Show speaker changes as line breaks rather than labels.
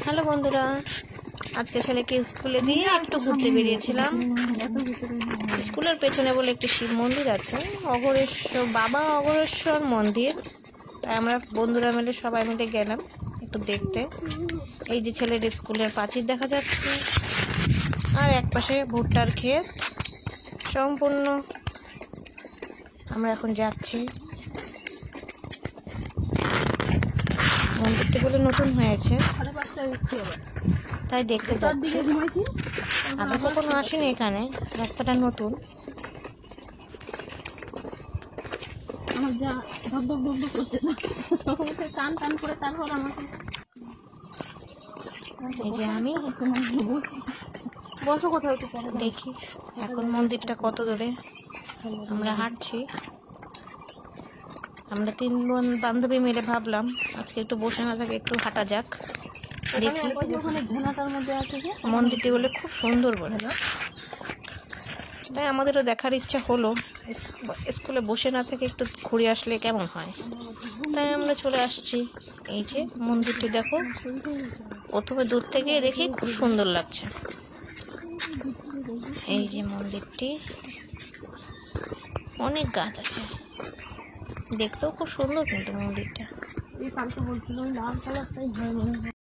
Hello বন্ধুরা, আজকে ছেলেকে স্কুলে দিয়ে একটু ঘুরতে বেরিয়েছিলাম। স্কুলের পেছনে বলে একটি শিব মন্দির আছে, অঘরেশ্বর বাবা অঘরেশ্বর মন্দির। তাই আমরা বন্ধুরা মিলে সবাই মিলে গেলাম একটু দেখতে। এই যে ছেলের স্কুলের প্রাচীর দেখা যাচ্ছে, আর একপাশে ভুট্টার ক্ষেত সম্পূর্ণ। আমরা এখন যাচ্ছি। মন্দিরটি বলে নতুন হয়েছে, তাই দেখতে যাচ্ছি। আগে কখনো আসিনি এখানে, রাস্তাটা নতুন। এই যে আমি দেখি এখন মন্দিরটা কত দূরে। আমরা হাঁটছি, আমরা 3 বান্ধবী মিলে ভাবলাম আজকে একটু বসে না থাকে, একটু হাঁটা যাক, দেখি। মন্দিরটি বলে খুব সুন্দর বলে, তাই আমাদেরও দেখার ইচ্ছা হলো। স্কুলে বসে না থেকে একটু ঘুরে আসলে কেমন হয়, তাই আমরা চলে আসছি। এই যে মন্দিরটি দেখো, প্রথমে দূর থেকে দেখি খুব সুন্দর লাগছে। এই যে মন্দিরটি, অনেক গাছ আছে, দেখতেও খুব সুন্দর কিন্তু মন্দিরটা।